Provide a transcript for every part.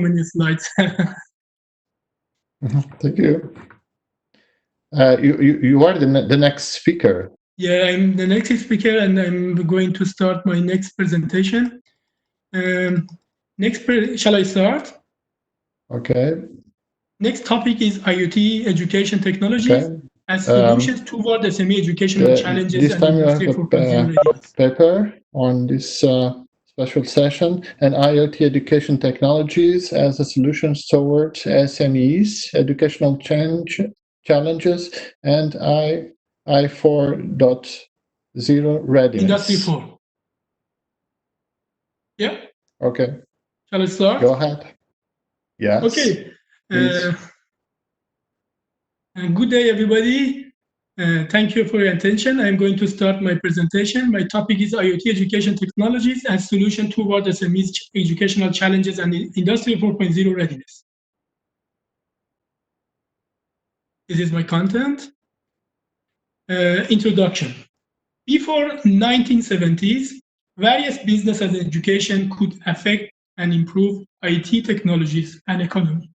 many slides. Thank you. You are the next speaker. Yeah, I'm the next speaker, and I'm going to start my next presentation. Shall I start? Okay. Next topic is IoT education technologies as solutions toward SME educational challenges this and time you have Industry a 4.0 readiness. paper on this special session, and IoT education technologies as a solutions towards SMEs, educational challenges, and I 4.0 readiness. Industry 4. Yeah. Okay. Shall I start? Go ahead. Yes. Okay. Good day, everybody. Thank you for your attention. I'm going to start my presentation. My topic is IoT education technologies as solution toward SMEs educational challenges and Industry 4.0 readiness. This is my content. Introduction. Before 1970s, various business and education could affect and improve IT technologies and economy.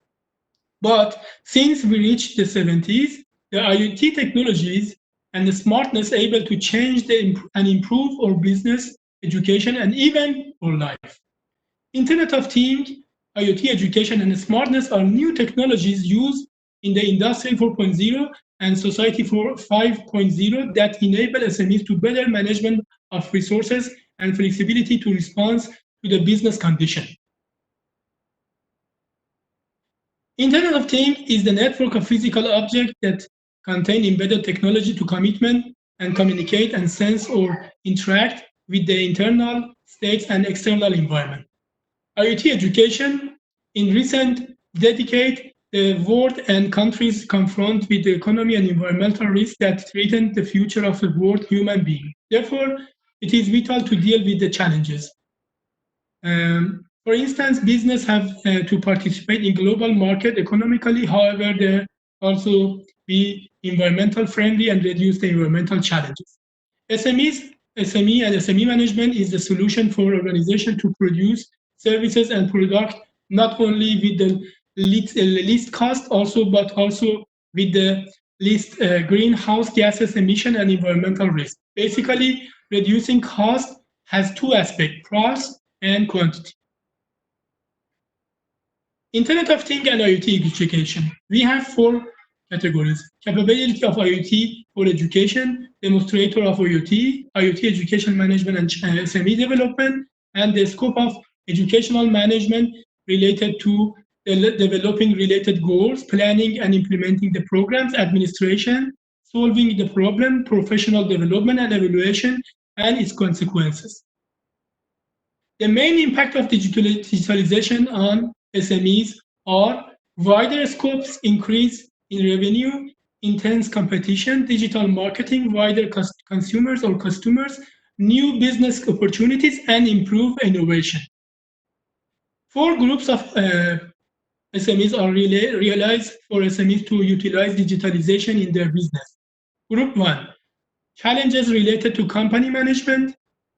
But since we reached the 70s, the IoT technologies and the smartness able to change and improve our business, education, and even our life. Internet of Things, IoT education, and smartness are new technologies used in the Industry 4.0 and Society 5.0 that enable SMEs to better management of resources and flexibility to respond to the business condition. Internet of Things is the network of physical objects that contain embedded technology to commitment and communicate and sense or interact with the internal states and external environment. IoT education in recent decades, the world and countries confront with the economy and environmental risks that threaten the future of the world human being. Therefore, it is vital to deal with the challenges. For instance, business have to participate in global market economically. However, they also be environmental friendly and reduce the environmental challenges. SME and SME management is the solution for organization to produce services and product not only with the least cost, but also with the least greenhouse gases emission and environmental risk. Basically, reducing cost has two aspects: price and quantity. Internet of Things and IoT education. We have four categories: capability of IoT for education, demonstrator of IoT, IoT education management and SME development, and the scope of educational management related to developing related goals, planning and implementing the programs, administration, solving the problem, professional development and evaluation, and its consequences. The main impact of digitalization on SMEs are wider scopes, increase in revenue, intense competition, digital marketing, wider consumers or customers, new business opportunities, and improve innovation. Four groups of SMEs are realized for SMEs to utilize digitalization in their business. Group 1, challenges related to company management.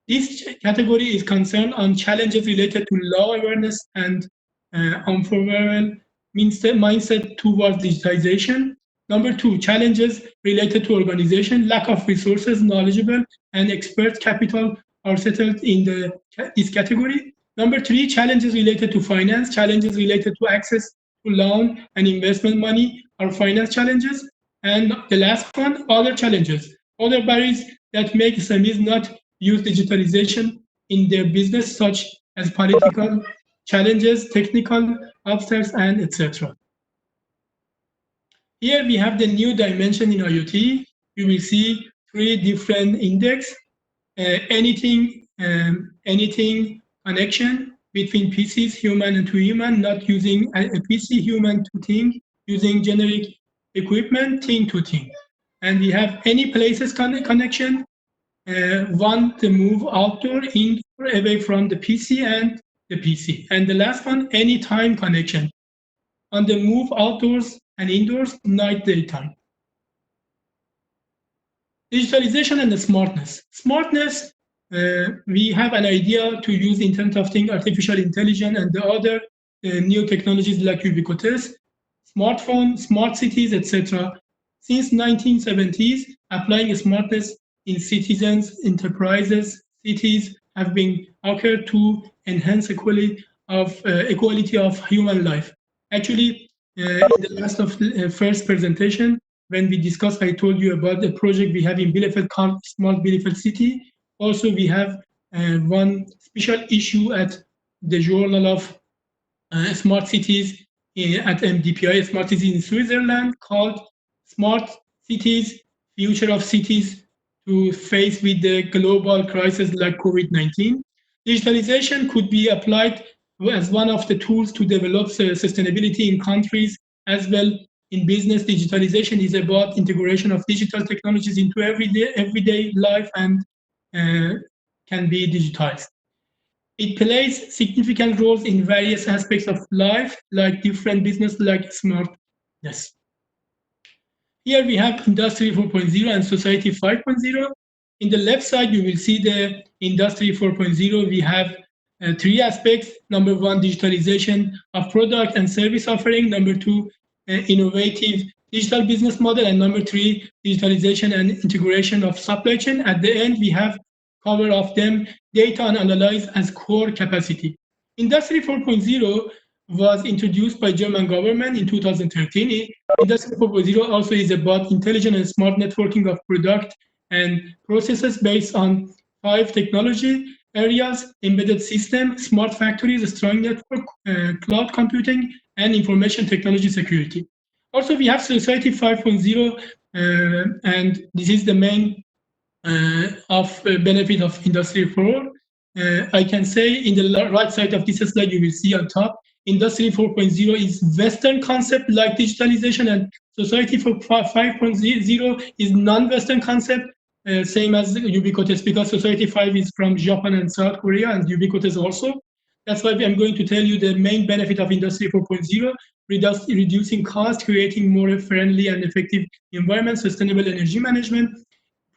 This category is concerned on challenges related to law awareness and unfavorable mindset towards digitization. Number 2, challenges related to organization, lack of resources, knowledgeable, and expert capital are settled in this category. Number 3, challenges related to finance, challenges related to access to loan and investment money are finance challenges. And the last one, other challenges, other barriers that make SMEs not use digitalization in their business, such as political challenges, technical obstacles, and etc. Here we have the new dimension in IoT. You will see three different index, anything connection between PCs, human and to human, not using a PC, human to thing, using generic equipment, thing to thing. And we have any places connection, one to move outdoor, indoor, away from the PC and the PC. And the last one, any time connection, on the move outdoors and indoors, night, daytime. Digitalization and the smartness. Smartness, we have an idea to use Internet of Things, artificial intelligence, and the other new technologies like ubiquitous, smartphone, smart cities, etc. Since 1970s, applying smartness in citizens, enterprises, cities have been occurred to enhance equality of human life. Actually, in the last of first presentation, when we discussed, I told you about the project we have in Bielefeld called Smart Bielefeld City. Also, we have one special issue at the Journal of Smart Cities at MDPI, Smart Cities in Switzerland, called Smart Cities, Future of Cities to face with the global crisis like COVID-19. Digitalization could be applied as one of the tools to develop sustainability in countries as well. In business, digitalization is about integration of digital technologies into everyday life and can be digitized. It plays significant roles in various aspects of life, like different business, like smartness. Here we have Industry 4.0 and Society 5.0. In the left side, you will see the Industry 4.0. We have three aspects. Number one, digitalization of product and service offering. Number two, innovative digital business model. And number three, digitalization and integration of supply chain. At the end, we have cover of them, data and analyze as core capacity. Industry 4.0 was introduced by German government in 2013. Industry 4.0 also is about intelligent and smart networking of product and processes based on 5 technology areas: embedded system, smart factories, strong network, cloud computing, and information technology security. Also, we have Society 5.0, and this is the main of benefit of Industry 4. I can say in the right side of this slide, you will see on top, Industry 4.0 is Western concept like digitalization, and Society 5.0 is non-Western concept, same as ubiquitous, because Society 5 is from Japan and South Korea, and ubiquitous also. That's why I'm going to tell you the main benefit of Industry 4.0, reducing cost, creating more friendly and effective environment, sustainable energy management,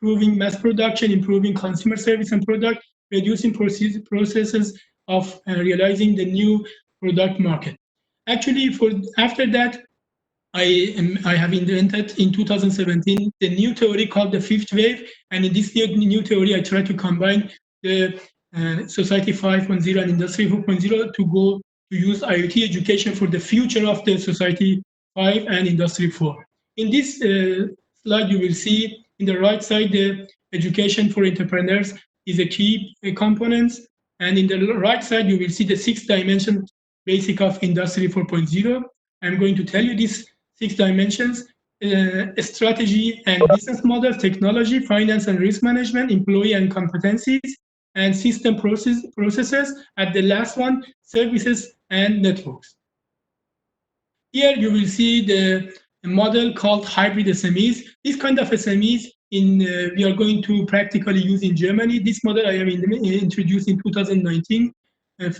improving mass production, improving consumer service and product, reducing processes of realizing the new product market. Actually, after that, I have invented in 2017 the new theory called the fifth wave, and in this new theory, I try to combine the Society 5.0 and Industry 4.0 to go to use IoT education for the future of the Society 5 and Industry 4. In this slide, you will see in the right side, the education for entrepreneurs is a key component. And in the right side, you will see the 6 dimension basic of Industry 4.0. I'm going to tell you these 6 dimensions: strategy and business model, technology, finance and risk management, employee and competencies, and system processes. At the last one, services and networks. Here you will see the model called hybrid SMEs. This kind of SMEs we are going to practically use in Germany. This model I have introduced in 2019,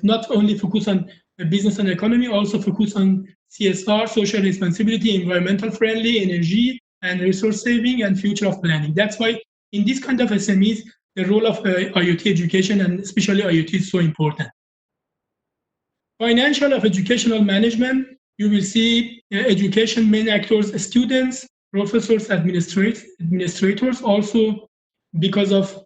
not only focus on business and economy, also focus on CSR, social responsibility, environmental friendly, energy and resource saving, and future of planning. That's why in this kind of SMEs, the role of IoT education and especially IoT is so important. Financial of educational management, you will see education main actors, students, professors, administrators. Also, because of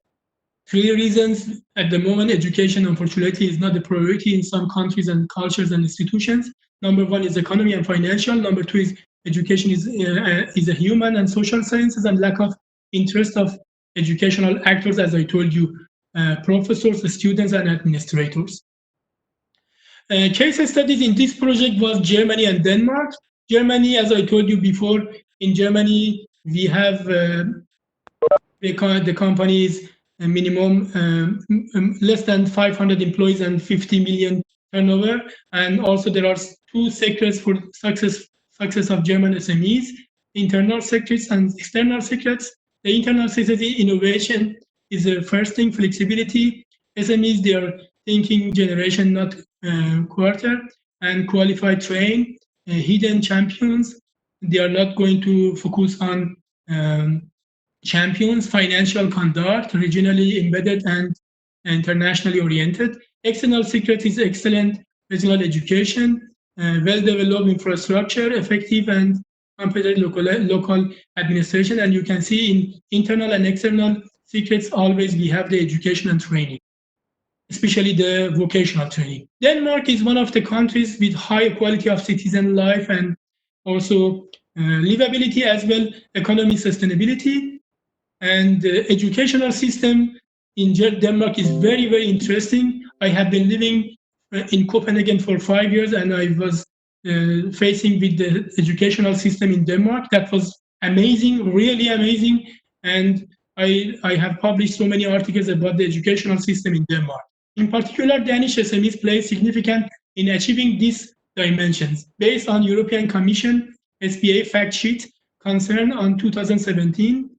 3 reasons, at the moment, education, unfortunately, is not a priority in some countries and cultures and institutions. Number 1 is economy and financial. Number 2 is education is a human and social sciences, and lack of interest of educational actors, as I told you, professors, students, and administrators. Case studies in this project was Germany and Denmark. Germany, as I told you before, in Germany, we have the companies minimum less than 500 employees and 50 million turnover. And also there are 2 sectors for success of German SMEs: internal sectors and external sectors. The internal sectors innovation is the first thing, flexibility. SMEs, they are thinking generation, not quarter, and qualified train, hidden champions. They are not going to focus on champions, financial conduct, regionally embedded and internationally oriented. External secret is excellent regional education, well-developed infrastructure, effective and competent local administration. And you can see in internal and external secrets, always we have the education and training, especially the vocational training. Denmark is one of the countries with high quality of citizen life and also livability as well, economic sustainability. And the educational system in Denmark is very, very interesting. I have been living in Copenhagen for 5 years, and I was facing with the educational system in Denmark. That was amazing, really amazing. And I have published so many articles about the educational system in Denmark. In particular, Danish SMEs play significant in achieving these dimensions. Based on European Commission SBA fact sheet concern on 2017,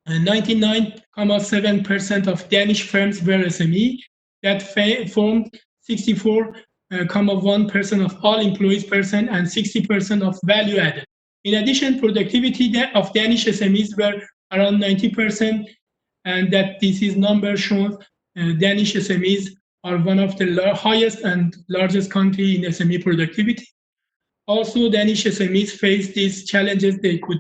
99.7% of Danish firms were SME, that formed 64.1% of all employees percent and 60% of value added. In addition, productivity of Danish SMEs were around 90%, and that this is number shows Danish SMEs are one of the highest and largest country in SME productivity. Also, Danish SMEs face these challenges. They could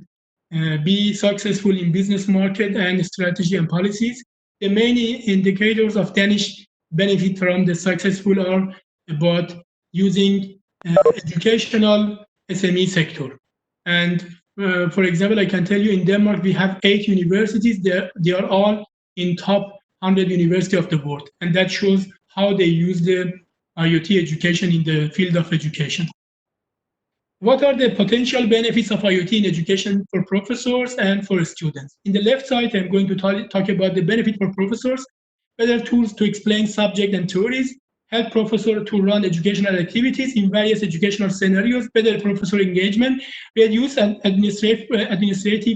be successful in business market and strategy and policies. The main indicators of Danish benefit from the successful are about using educational SME sector. And for example, I can tell you in Denmark, we have 8 universities. They are all in top 100 university of the world. And that shows how they use the IoT education in the field of education. What are the potential benefits of IoT in education for professors and for students? In the left side, I'm going to talk about the benefit for professors, better tools to explain subject and theories, help professors to run educational activities in various educational scenarios, better professor engagement, reduce administrative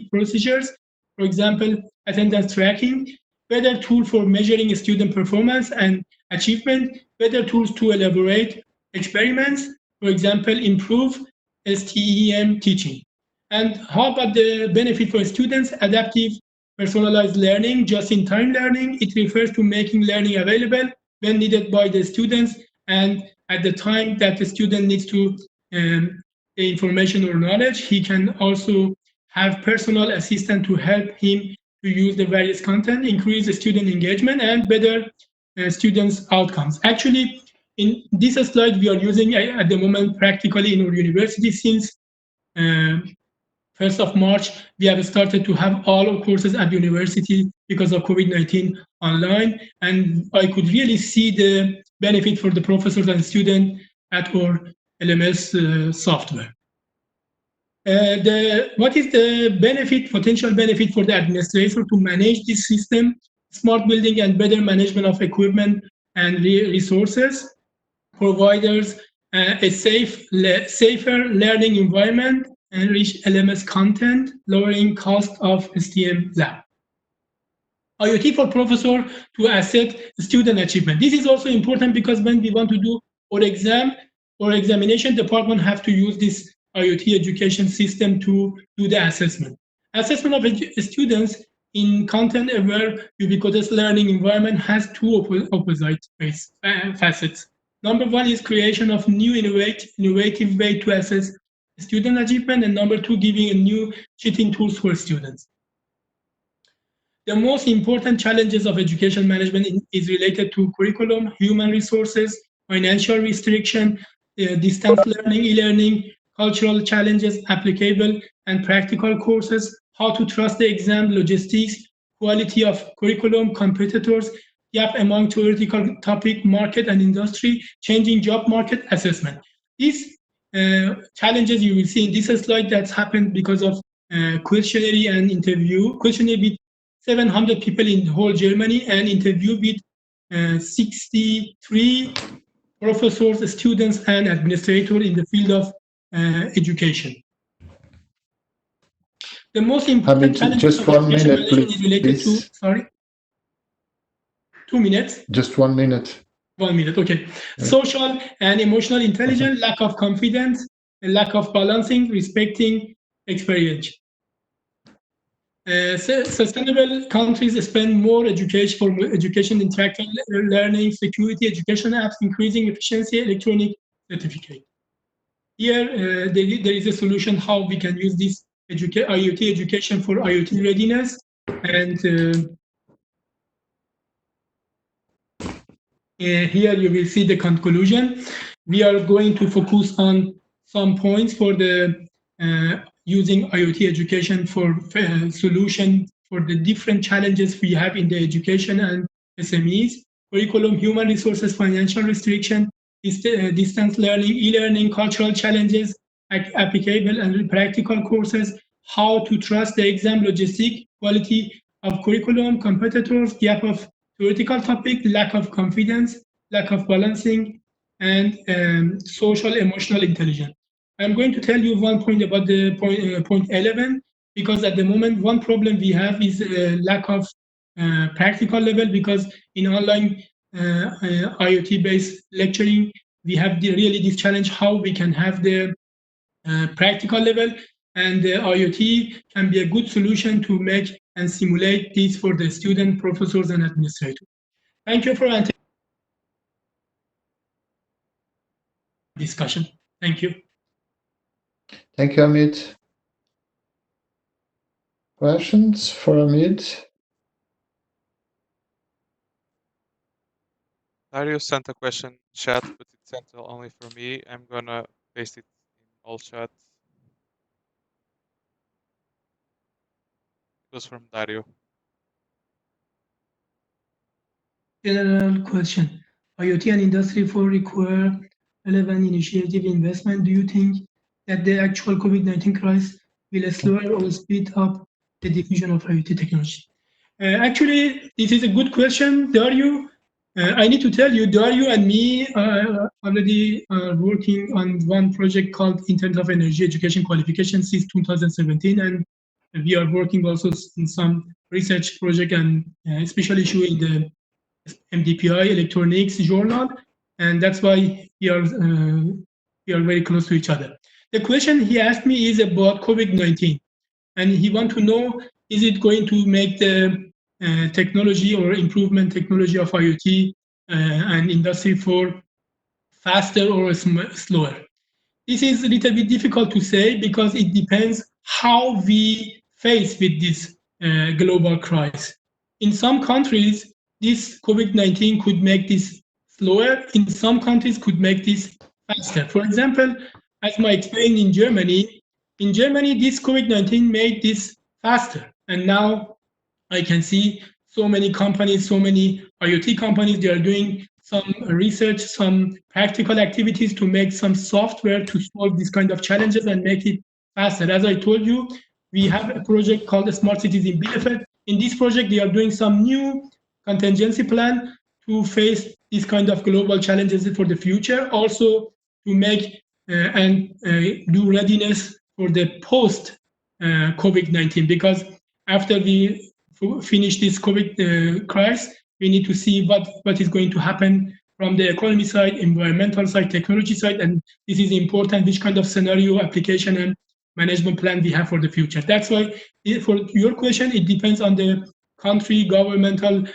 procedures, for example, attendance tracking, better tool for measuring student performance and achievement, better tools to elaborate experiments, for example, improve STEM teaching. And how about the benefit for students? Adaptive personalized learning, just-in-time learning. It refers to making learning available when needed by the students and at the time that the student needs to the information or knowledge. He can also have personal assistant to help him to use the various content, increase the student engagement and better students' outcomes. Actually, in this slide, we are using at the moment practically in our university since 1st of March, we have started to have all our courses at university because of COVID-19 online. And I could really see the benefit for the professors and students at our LMS software. What is the benefit, potential benefit for the administrator to manage this system, smart building and better management of equipment and resources, providers a safer learning environment, enrich LMS content, lowering cost of STM lab. IoT for professor to assess student achievement. This is also important because when we want to do our exam or examination, department have to use this IoT education system to do the assessment. Assessment of students in content-aware ubiquitous learning environment has two opposite facets. Number one is creation of new innovative way to assess student achievement, and number two, giving a new cheating tools for students. The most important challenges of education management is related to curriculum, human resources, financial restriction, distance learning, e-learning, cultural challenges, applicable and practical courses, how to trust the exam, logistics, quality of curriculum, competitors, gap among theoretical topic, market and industry, changing job market assessment. These challenges you will see in this slide that's happened because of questionnaire and interview. Questionnaire with 700 people in whole Germany and interview with 63 professors, students and administrators in the field of education. The most important challenge just 1 minute, please. is related to, sorry? 2 minutes? Just 1 minute. 1 minute, okay. Yeah. Social and emotional intelligence, lack of confidence, lack of balancing, respecting experience. Sustainable countries spend more education for education, interactive learning, security, education apps, increasing efficiency, electronic certificate. Here, there is a solution how we can use this IoT education for IoT readiness. And here you will see the conclusion. We are going to focus on some points for the using IoT education for solution for the different challenges we have in the education and SMEs, curriculum, human resources, financial restriction, distance learning, e-learning, cultural challenges, applicable and practical courses, how to trust the exam logistic, quality of curriculum, competitors, gap of theoretical topic, lack of confidence, lack of balancing, and social emotional intelligence. I'm going to tell you one point about the point 11, because at the moment, one problem we have is lack of practical level, because in online IoT-based lecturing, we have really this challenge how we can have the practical level, and the IoT can be a good solution to make and simulate this for the student, professors, and administrators. Thank you for attending discussion. Thank you. Thank you, Amit. Questions for Amit? Dario sent a question chat, but it's sent only for me. I'm gonna paste it in all chat. It was from Dario. General question. IoT and Industry 4 require relevant initiative investment. Do you think that the actual COVID-19 crisis will slow or speed up the diffusion of IoT technology? Actually, this is a good question, Dario. I need to tell you, Dario and me already are working on one project called Internet of Energy Education Qualification since 2017, and we are working also in some research project and special issue in the MDPI Electronics Journal, and that's why we are very close to each other. The question he asked me is about COVID-19, and he want to know, is it going to make the technology or improvement technology of IoT and Industry 4 faster or slower? This is a little bit difficult to say because it depends how we face with this global crisis. In some countries, this COVID-19 could make this slower. In some countries, could make this faster. For example, as I explained in Germany, this COVID-19 made this faster. And now I can see so many companies, so many IoT companies, they are doing some research, some practical activities to make some software to solve these kind of challenges and make it faster. As I told you, we have a project called the Smart Cities in Bielefeld. In this project, they are doing some new contingency plan to face these kind of global challenges for the future, also to make and do readiness for the post COVID-19, because after we finish this COVID crisis, we need to see what is going to happen from the economy side, environmental side, technology side, and this is important, which kind of scenario, application, and management plan we have for the future. That's why, for your question, it depends on the country, governmental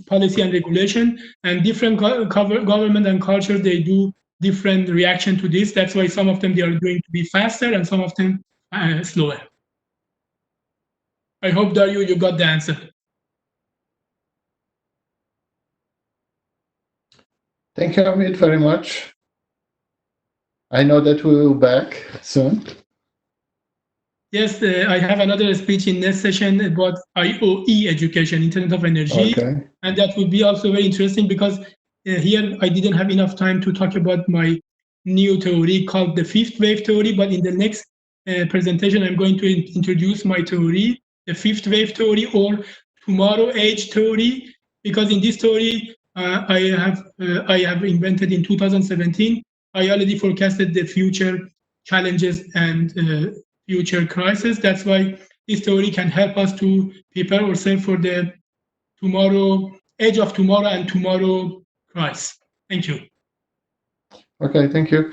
policy and regulation, and different government and cultures, they do different reaction to this. That's why some of them, they are going to be faster and some of them slower. I hope, Dario, you got the answer. Thank you, Amit, very much. I know that we will be back soon. Yes, I have another speech in next session about IOE education, Internet of Energy. Okay. And that would be also very interesting because here I didn't have enough time to talk about my new theory called the fifth wave theory, but in the next presentation, I'm going to introduce my theory, the fifth wave theory or tomorrow age theory, because in this theory I have invented in 2017. I already forecasted the future challenges and future crisis. That's why this theory can help us to prepare ourselves for the tomorrow, age of tomorrow and tomorrow crisis. Thank you. Okay, thank you.